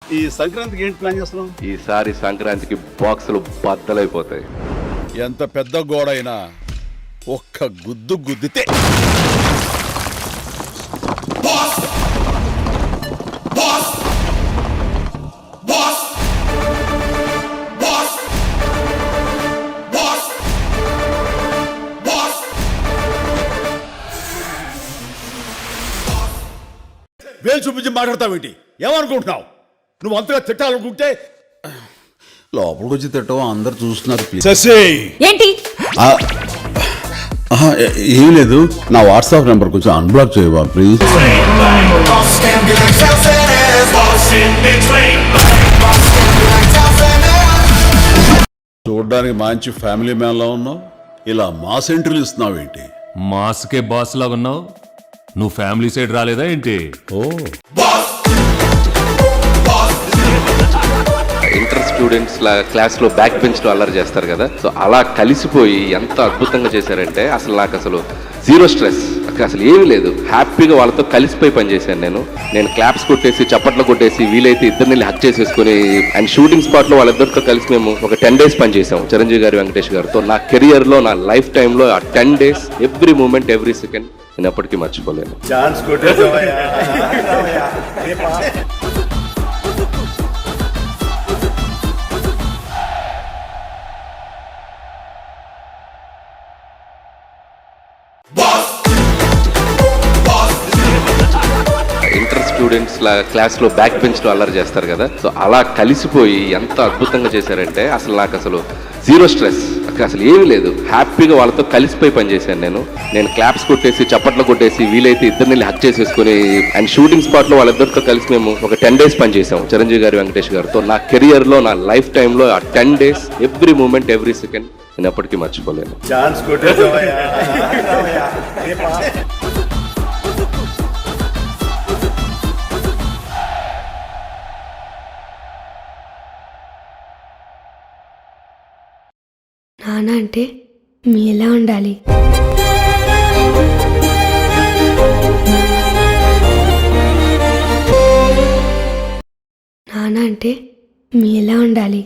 ఈ సంక్రాంతికి ఏంటి ప్లాన్ చేస్తున్నాం? ఈసారి సంక్రాంతికి బాక్సులు బద్దలైపోతాయి. ఎంత పెద్ద గోడ అయినా ఒక్క గుద్దు గుద్దితే వేలు చూపించి మాట్లాడతావేంటి? ఏమనుకుంటున్నావు? నువ్వు అంతగా తిట్టాలనుకుంటే లోపలికి వచ్చి తిట్టవు, అందరు చూస్తున్నారు. ఏంటి? ఏం లేదు, నా వాట్సాప్ నెంబర్ కొంచెం అన్బ్లాక్ చేయవా ప్లీజ్? చూడడానికి మంచి ఫ్యామిలీ మ్యాన్ లా ఉన్నావు, ఇలా మాస్ ఎంట్రీలు ఇస్తున్నావు ఏంటి? మాస్కే బాస్ లాగా ఉన్నావు. నువ్వు ఫ్యామిలీ సైడ్ రాలేదా ఏంటి? ఓ ఇంటర్ స్టూడెంట్స్ క్లాస్ లో బ్యాక్ బెంచ్ లో అల్లరి చేస్తారు కదా, సో అలా కలిసిపోయి ఎంత అద్భుతంగా చేశారంటే నాకు అసలు జీరో స్ట్రెస్, అసలు ఏమీ లేదు. హ్యాపీగా వాళ్ళతో కలిసిపోయి పనిచేశాను. నేను క్లాప్స్ కొట్టేసి చప్పట్లు కొట్టేసి వీలైతే ఇద్దరిని హక్ చేసేసుకుని అండ్ షూటింగ్ స్పాట్ లో వాళ్ళిద్దరితో కలిసి మేము ఒక 10 days పనిచేసాం చిరంజీవి గారి, వెంకటేష్ గారితో. నా కెరియర్ లో, నా లైఫ్ టైమ్ లో ఆ 10 days every moment, every second నేను ఎప్పటికీ మర్చిపోలేను. ఇంటర్ స్టూడెంట్స్ క్లాస్ లో బ్యాక్ బెంచ్ లో అల్లరి చేస్తారు కదా, సో అలా కలిసిపోయి ఎంత అద్భుతంగా చేశారంటే నాకు అసలు జీరో స్ట్రెస్, అసలు ఏమీ లేదు. హ్యాపీగా వాళ్ళతో కలిసిపోయి పనిచేశాను. నేను క్లాప్స్ కొట్టేసి చప్పట్లు కొట్టేసి వీలైతే ఇద్దరిని హక్ చేసేసుకుని అండ్ షూటింగ్ స్పాట్ లో వాళ్ళిద్దరితో కలిసి మేము ఒక 10 days పనిచేసాం చిరంజీవి గారి, వెంకటేష్ గారితో. నా కెరియర్ లో, నా లైఫ్ టైమ్ లో ఆ 10 days every moment, every second నేను ఎప్పటికీ మర్చిపోలేను. నాన్న అంటే మీ ఎలా ఉండాలి? నాన్న అంటే మీ ఎలా ఉండాలి?